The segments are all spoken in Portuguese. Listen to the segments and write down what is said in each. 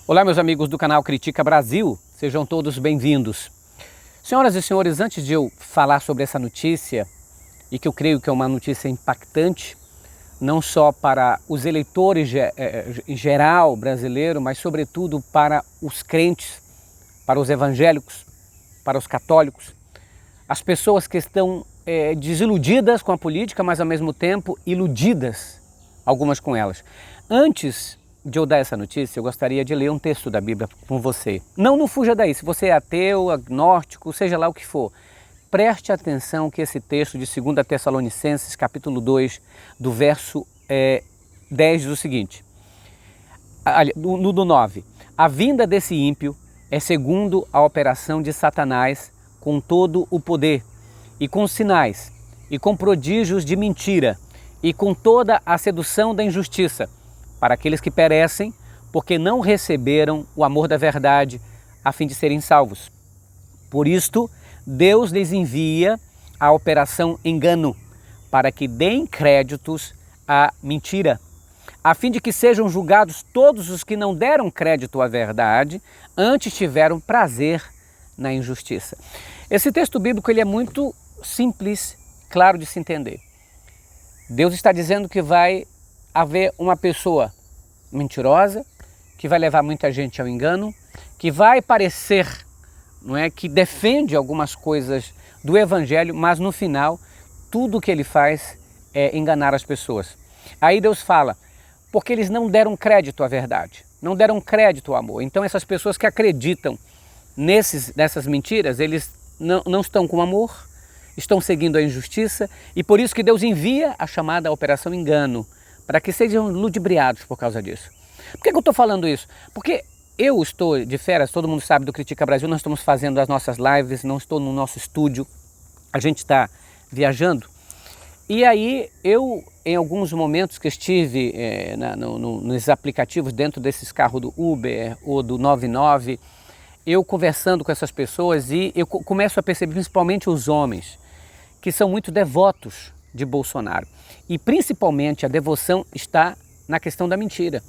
Olá, meus amigos do canal Critica Brasil, sejam todos bem-vindos. Senhoras e senhores, antes de eu falar sobre essa notícia, e que eu creio que é uma notícia impactante, não só para os eleitores em geral brasileiro, mas sobretudo para os crentes, para os evangélicos, para os católicos, as pessoas que estão desiludidas com a política, mas ao mesmo tempo iludidas, algumas com elas. Antes de eu dar essa notícia, eu gostaria de ler um texto da Bíblia com você. Não fuja daí, se você é ateu, agnóstico, seja lá o que for, preste atenção que esse texto de 2 Tessalonicenses, capítulo 2, do verso 10, diz o seguinte, do 9, a vinda desse ímpio é segundo a operação de Satanás com todo o poder, e com sinais, e com prodígios de mentira, e com toda a sedução da injustiça, para aqueles que perecem, porque não receberam o amor da verdade, a fim de serem salvos. Por isto, Deus lhes envia a operação engano, para que deem créditos à mentira, a fim de que sejam julgados todos os que não deram crédito à verdade, antes tiveram prazer na injustiça. Esse texto bíblico ele é muito simples, claro de se entender. Deus está dizendo que vai haver uma pessoa mentirosa, que vai levar muita gente ao engano, que vai parecer, não é, que defende algumas coisas do Evangelho, mas no final tudo o que ele faz é enganar as pessoas. Aí Deus fala, porque eles não deram crédito à verdade, não deram crédito ao amor. Então essas pessoas que acreditam nessas mentiras, eles não estão com amor, estão seguindo a injustiça, e por isso que Deus envia a chamada operação engano, para que sejam ludibriados por causa disso. Por que eu estou falando isso? Porque eu estou de férias, todo mundo sabe do Critica Brasil, nós estamos fazendo as nossas lives, não estou no nosso estúdio, a gente está viajando. E aí eu, em alguns momentos que estive nos aplicativos dentro desses carros do Uber ou do 99, eu conversando com essas pessoas e eu começo a perceber, principalmente os homens, que são muito devotos de Bolsonaro. E principalmente a devoção está na questão da mentira.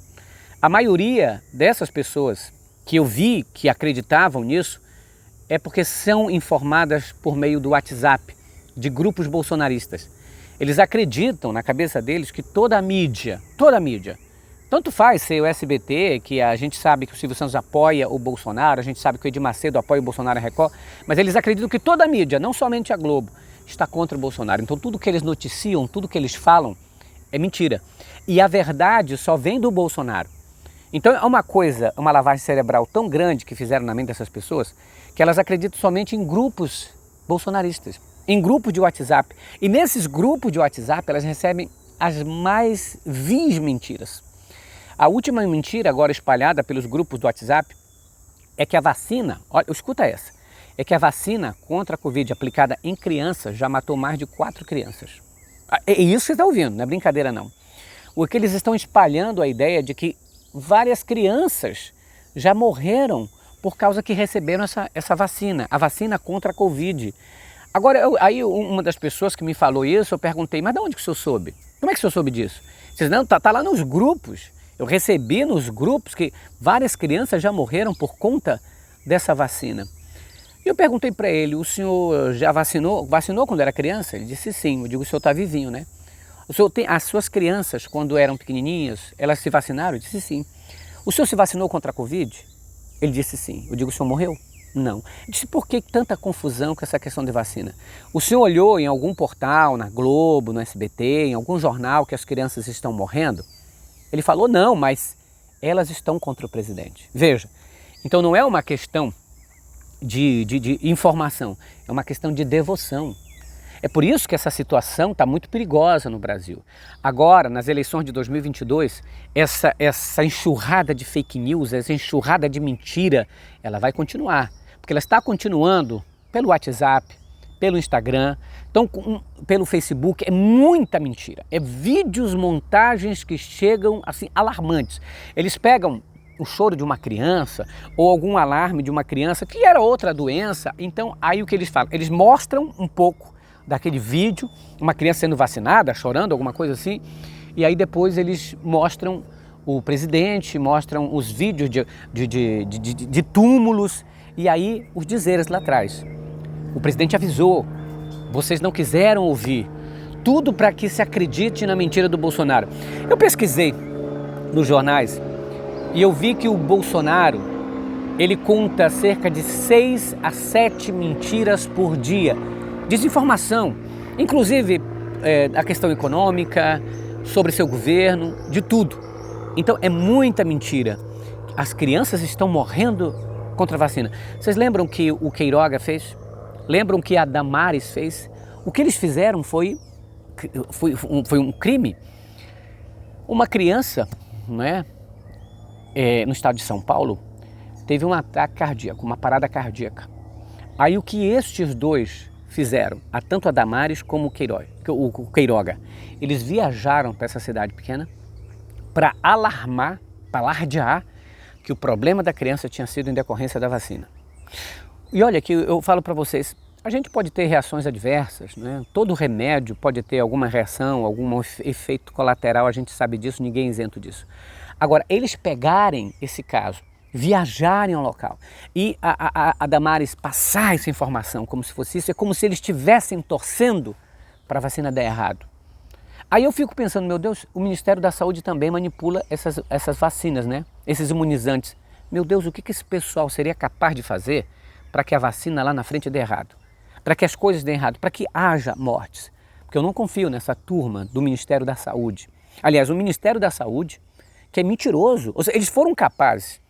A maioria dessas pessoas que eu vi que acreditavam nisso é porque são informadas por meio do WhatsApp, de grupos bolsonaristas. Eles acreditam na cabeça deles que toda a mídia, tanto faz ser o SBT, que a gente sabe que o Silvio Santos apoia o Bolsonaro, a gente sabe que o Edir Macedo apoia o Bolsonaro e a Record, mas eles acreditam que toda a mídia, não somente a Globo, está contra o Bolsonaro. Então tudo que eles noticiam, tudo que eles falam é mentira. E a verdade só vem do Bolsonaro. Então é uma lavagem cerebral tão grande que fizeram na mente dessas pessoas, que elas acreditam somente em grupos bolsonaristas, em grupos de WhatsApp. E nesses grupos de WhatsApp elas recebem as mais vis mentiras. A última mentira agora espalhada pelos grupos do WhatsApp é que a vacina, olha, escuta essa, é que a vacina contra a Covid aplicada em crianças já matou mais de 4 crianças. É isso que você está ouvindo, não é brincadeira não. O que eles estão espalhando a ideia de que várias crianças já morreram por causa que receberam essa vacina, a vacina contra a Covid. Agora, aí uma das pessoas que me falou isso, eu perguntei, mas de onde que o senhor soube? Como é que o senhor soube disso? Vocês não, tá lá nos grupos. Eu recebi nos grupos que várias crianças já morreram por conta dessa vacina. E eu perguntei para ele, o senhor já vacinou quando era criança? Ele disse sim. Eu digo, o senhor está vivinho, né? O senhor tem, as suas crianças, quando eram pequenininhas, elas se vacinaram? Eu disse sim. O senhor se vacinou contra a Covid? Ele disse sim. Eu digo, o senhor morreu? Não. Eu disse, por que tanta confusão com essa questão de vacina? O senhor olhou em algum portal, na Globo, no SBT, em algum jornal que as crianças estão morrendo? Ele falou, não, mas elas estão contra o presidente. Veja, então não é uma questão de informação, é uma questão de devoção. É por isso que essa situação está muito perigosa no Brasil. Agora, nas eleições de 2022, essa enxurrada de fake news, essa enxurrada de mentira, ela vai continuar. Porque ela está continuando pelo WhatsApp, pelo Instagram, então, pelo Facebook, é muita mentira. É vídeos, montagens que chegam assim alarmantes. Eles pegam o choro de uma criança ou algum alarme de uma criança que era outra doença. Então, aí o que eles falam? Eles mostram um pouco daquele vídeo, uma criança sendo vacinada, chorando, alguma coisa assim, e aí depois eles mostram o presidente, mostram os vídeos de túmulos e aí os dizeres lá atrás. O presidente avisou, vocês não quiseram ouvir, tudo para que se acredite na mentira do Bolsonaro. Eu pesquisei nos jornais e eu vi que o Bolsonaro, ele conta cerca de 6 a 7 mentiras por dia, desinformação, inclusive a questão econômica, sobre seu governo, de tudo. Então é muita mentira. As crianças estão morrendo contra a vacina. Vocês lembram que o Queiroga fez? Lembram que a Damares fez? O que eles fizeram foi um crime. Uma criança, não é? No estado de São Paulo, teve um ataque cardíaco, uma parada cardíaca. Aí o que estes dois fizeram, tanto a Damares como o Queiroga, eles viajaram para essa cidade pequena para alarmar, para alardear que o problema da criança tinha sido em decorrência da vacina. E olha que eu falo para vocês, a gente pode ter reações adversas, né? Todo remédio pode ter alguma reação, algum efeito colateral, a gente sabe disso, ninguém é isento disso. Agora, eles pegarem esse caso, viajarem ao local e a Damares passar essa informação como se fosse isso, é como se eles estivessem torcendo para a vacina dar errado. Aí eu fico pensando, meu Deus, o Ministério da Saúde também manipula essas vacinas, né? Esses imunizantes. Meu Deus, o que esse pessoal seria capaz de fazer para que a vacina lá na frente dê errado? Para que as coisas dêem errado, para que haja mortes? Porque eu não confio nessa turma do Ministério da Saúde. Aliás, o Ministério da Saúde, que é mentiroso, ou seja, eles foram capazes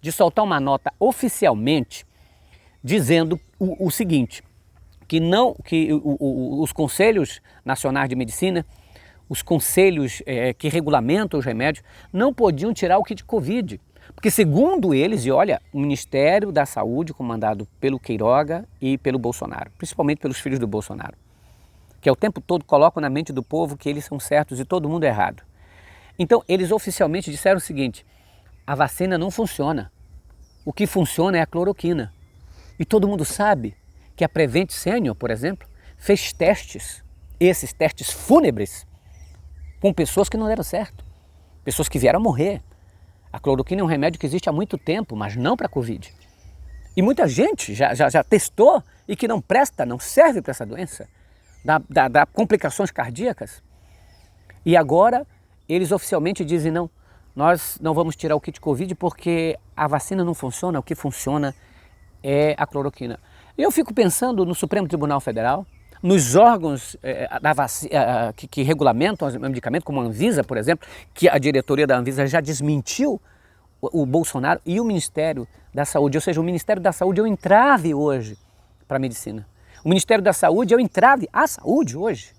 de soltar uma nota oficialmente dizendo o seguinte, que os Conselhos Nacionais de Medicina, os conselhos que regulamentam os remédios, não podiam tirar o kit Covid. Porque segundo eles, e olha, o Ministério da Saúde, comandado pelo Queiroga e pelo Bolsonaro, principalmente pelos filhos do Bolsonaro, que o tempo todo colocam na mente do povo que eles são certos e todo mundo é errado. Então, eles oficialmente disseram o seguinte, a vacina não funciona. O que funciona é a cloroquina. E todo mundo sabe que a Prevent Senior, por exemplo, fez testes, esses testes fúnebres, com pessoas que não deram certo, pessoas que vieram a morrer. A cloroquina é um remédio que existe há muito tempo, mas não para a Covid. E muita gente já testou e que não presta, não serve para essa doença, dá complicações cardíacas. E agora eles oficialmente dizem não, nós não vamos tirar o kit Covid porque a vacina não funciona, o que funciona é a cloroquina. E eu fico pensando no Supremo Tribunal Federal, nos órgãos que regulamentam os medicamentos, como a Anvisa, por exemplo, que a diretoria da Anvisa já desmentiu o Bolsonaro e o Ministério da Saúde. Ou seja, o Ministério da Saúde é um entrave hoje para a medicina. O Ministério da Saúde é um entrave à saúde hoje.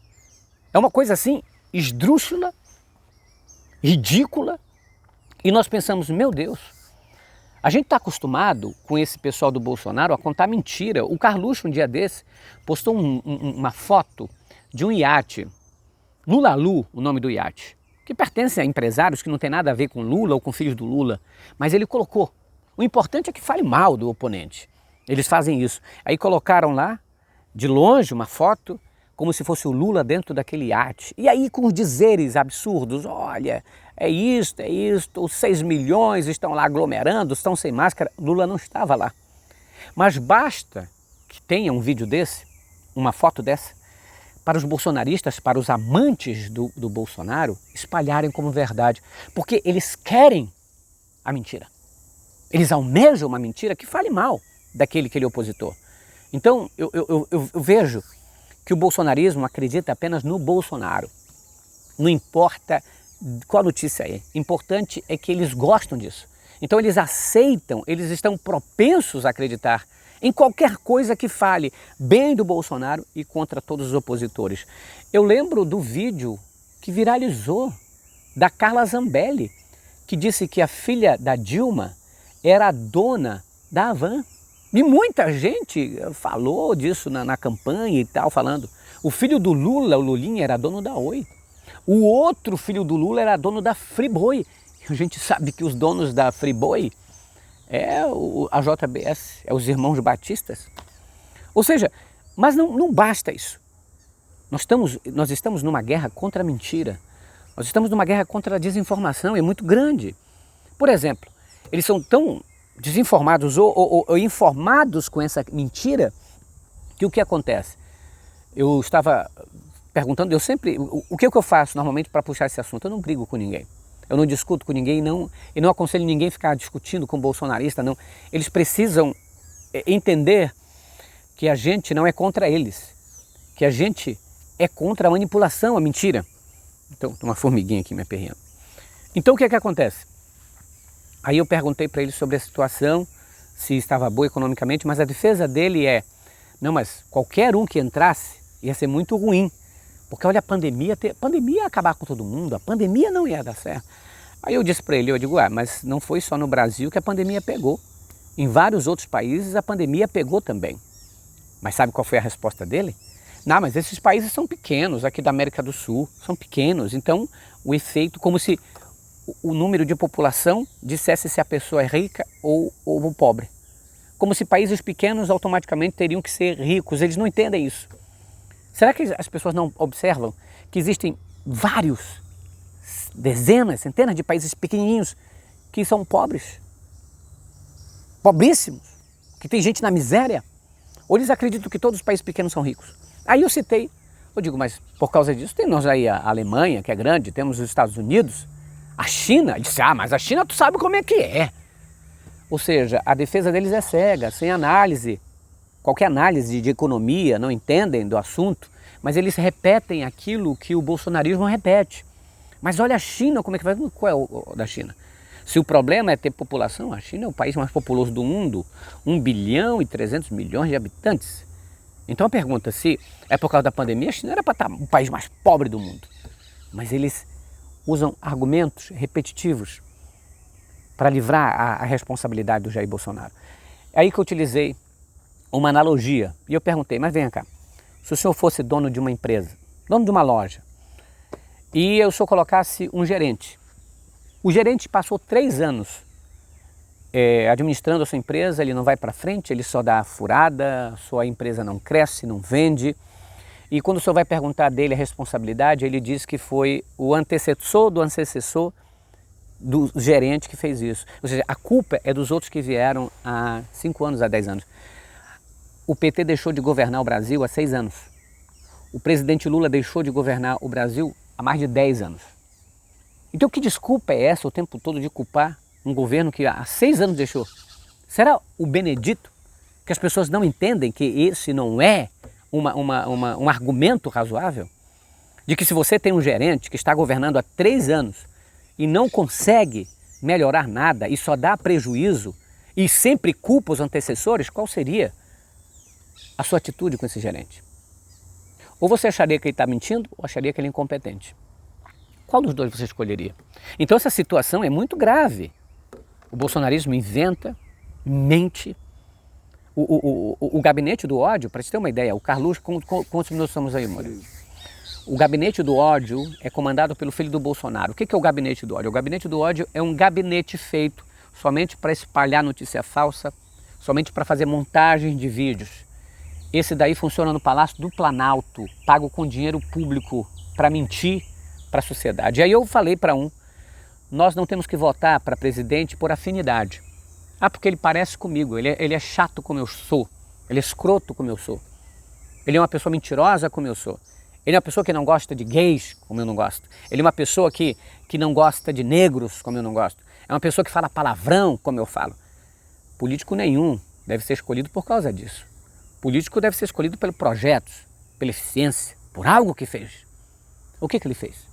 É uma coisa assim, esdrúxula, ridícula, e nós pensamos, meu Deus, a gente está acostumado com esse pessoal do Bolsonaro a contar mentira. O Carluxo, um dia desse, postou uma foto de um iate, Lulalu, o nome do iate, que pertence a empresários que não tem nada a ver com Lula ou com filhos do Lula, mas ele colocou. O importante é que fale mal do oponente. Eles fazem isso. Aí colocaram lá, de longe, uma foto, como se fosse o Lula dentro daquele iate. E aí com os dizeres absurdos, olha, é isto, os 6 milhões estão lá aglomerando, estão sem máscara. Lula não estava lá. Mas basta que tenha um vídeo desse, uma foto dessa, para os bolsonaristas, para os amantes do Bolsonaro, espalharem como verdade. Porque eles querem a mentira. Eles almejam uma mentira que fale mal daquele que ele é opositor. Então eu vejo que o bolsonarismo acredita apenas no Bolsonaro. Não importa qual notícia é. Importante é que eles gostam disso. Então eles aceitam, eles estão propensos a acreditar em qualquer coisa que fale bem do Bolsonaro e contra todos os opositores. Eu lembro do vídeo que viralizou da Carla Zambelli, que disse que a filha da Dilma era a dona da Havan. E muita gente falou disso na campanha e tal, falando. O filho do Lula, o Lulinha, era dono da Oi. O outro filho do Lula era dono da Friboi. A gente sabe que os donos da Friboi é a JBS, é os irmãos batistas. Ou seja, mas não basta isso. Nós estamos numa guerra contra a mentira. Nós estamos numa guerra contra a desinformação, é muito grande. Por exemplo, eles são tão desinformados ou informados com essa mentira que o que acontece? Eu estava perguntando, o que eu faço normalmente para puxar esse assunto? Eu não brigo com ninguém, eu não discuto com ninguém, e não aconselho ninguém a ficar discutindo com bolsonarista, não. Eles precisam entender que a gente não é contra eles, que a gente é contra a manipulação, a mentira. Então, tem uma formiguinha aqui me aperreando. Então, o que é que acontece? Aí eu perguntei para ele sobre a situação, se estava boa economicamente, mas a defesa dele é, não, mas qualquer um que entrasse ia ser muito ruim, porque olha a pandemia ia acabar com todo mundo, a pandemia não ia dar certo. Aí eu disse para ele, mas não foi só no Brasil que a pandemia pegou, em vários outros países a pandemia pegou também. Mas sabe qual foi a resposta dele? Não, mas esses países são pequenos, aqui da América do Sul, são pequenos, então o efeito, como se o número de população dissesse se a pessoa é rica ou pobre. Como se países pequenos automaticamente teriam que ser ricos, eles não entendem isso. Será que as pessoas não observam que existem vários, dezenas, centenas de países pequenininhos que são pobres? Pobríssimos, que tem gente na miséria? Ou eles acreditam que todos os países pequenos são ricos? Aí eu digo, mas por causa disso temos aí a Alemanha, que é grande, temos os Estados Unidos, a China. Ele disse, mas a China tu sabe como é que é. Ou seja, a defesa deles é cega, sem análise, qualquer análise de economia, não entendem do assunto, mas eles repetem aquilo que o bolsonarismo repete. Mas olha a China, como é que vai? Qual é o da China? Se o problema é ter população, a China é o país mais populoso do mundo, 1 bilhão e 300 milhões de habitantes. Então a pergunta, se é por causa da pandemia, a China era para estar o país mais pobre do mundo. Mas eles usam argumentos repetitivos para livrar a responsabilidade do Jair Bolsonaro. É aí que eu utilizei uma analogia e eu perguntei, mas vem cá, se o senhor fosse dono de uma empresa, dono de uma loja, e o senhor colocasse um gerente, o gerente passou 3 anos administrando a sua empresa, ele não vai para frente, ele só dá furada, sua empresa não cresce, não vende. E quando o senhor vai perguntar dele a responsabilidade, ele diz que foi o antecessor do gerente que fez isso. Ou seja, a culpa é dos outros que vieram há 5 anos, há 10 anos. O PT deixou de governar o Brasil há 6 anos. O presidente Lula deixou de governar o Brasil há mais de 10 anos. Então que desculpa é essa o tempo todo de culpar um governo que há 6 anos deixou? Será o Benedito que as pessoas não entendem que esse não é um argumento razoável? De que se você tem um gerente que está governando há 3 anos e não consegue melhorar nada e só dá prejuízo e sempre culpa os antecessores, qual seria a sua atitude com esse gerente? Ou você acharia que ele está mentindo ou acharia que ele é incompetente? Qual dos dois você escolheria? Então essa situação é muito grave. O bolsonarismo inventa, mente. O gabinete do ódio, para você ter uma ideia, o Carlos, quantos minutos estamos aí, Maurício? O gabinete do ódio é comandado pelo filho do Bolsonaro. O que é o gabinete do ódio? O gabinete do ódio é um gabinete feito somente para espalhar notícia falsa, somente para fazer montagem de vídeos. Esse daí funciona no Palácio do Planalto, pago com dinheiro público para mentir para a sociedade. E aí eu falei para nós não temos que votar para presidente por afinidade. Porque ele parece comigo, ele é chato como eu sou, ele é escroto como eu sou, ele é uma pessoa mentirosa como eu sou, ele é uma pessoa que não gosta de gays como eu não gosto, ele é uma pessoa que não gosta de negros como eu não gosto, é uma pessoa que fala palavrão como eu falo. Político nenhum deve ser escolhido por causa disso. Político deve ser escolhido pelos projetos, pela eficiência, por algo que fez. O que ele fez?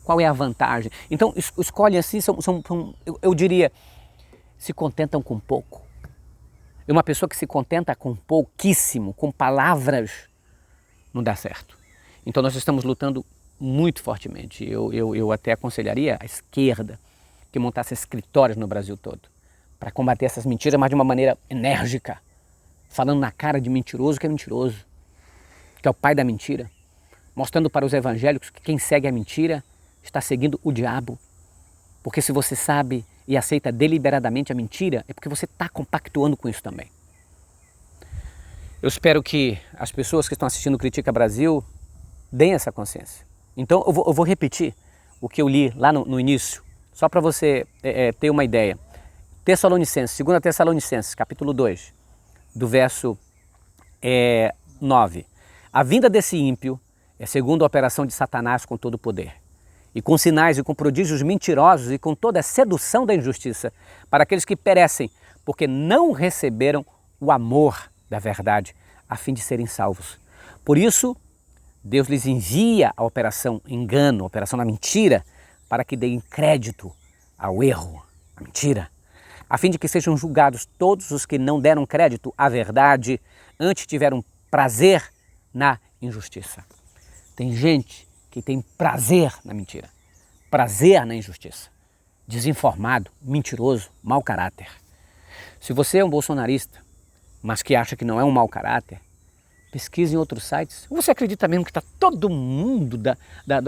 Qual é a vantagem? Então, escolhem assim, eu diria, se contentam com pouco. E uma pessoa que se contenta com pouquíssimo, com palavras, não dá certo. Então, nós estamos lutando muito fortemente. Eu até aconselharia a esquerda que montasse escritórios no Brasil todo para combater essas mentiras, mas de uma maneira enérgica, falando na cara de mentiroso que é mentiroso, que é o pai da mentira, mostrando para os evangélicos que quem segue a mentira está seguindo o diabo. Porque se você sabe e aceita deliberadamente a mentira, é porque você está compactuando com isso também. Eu espero que as pessoas que estão assistindo o Critica Brasil deem essa consciência. Então eu vou repetir o que eu li lá no início, só para você ter uma ideia. Tessalonicenses, 2 Tessalonicenses, capítulo 2, do verso 9. A vinda desse ímpio é segundo a operação de Satanás com todo o poder, e com sinais e com prodígios mentirosos e com toda a sedução da injustiça, para aqueles que perecem, porque não receberam o amor da verdade, a fim de serem salvos. Por isso, Deus lhes envia a operação engano, a operação da mentira, para que deem crédito ao erro, à mentira, a fim de que sejam julgados todos os que não deram crédito à verdade, antes tiveram prazer na injustiça. Tem gente que tem prazer na mentira, prazer na injustiça, desinformado, mentiroso, mau caráter. Se você é um bolsonarista, mas que acha que não é um mau caráter, pesquise em outros sites. Você acredita mesmo que está todo mundo,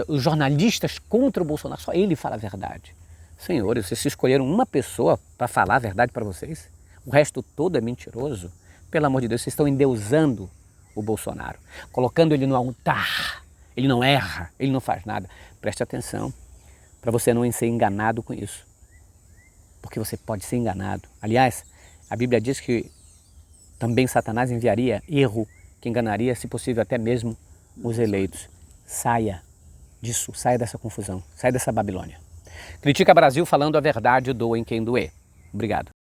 os jornalistas contra o Bolsonaro, só ele fala a verdade? Senhores, vocês escolheram uma pessoa para falar a verdade para vocês? O resto todo é mentiroso? Pelo amor de Deus, vocês estão endeusando o Bolsonaro, colocando ele no altar. Ele não erra, ele não faz nada. Preste atenção para você não ser enganado com isso. Porque você pode ser enganado. Aliás, a Bíblia diz que também Satanás enviaria erro que enganaria, se possível, até mesmo os eleitos. Saia disso, saia dessa confusão, saia dessa Babilônia. Critica Brasil falando a verdade, doa em quem doer. Obrigado.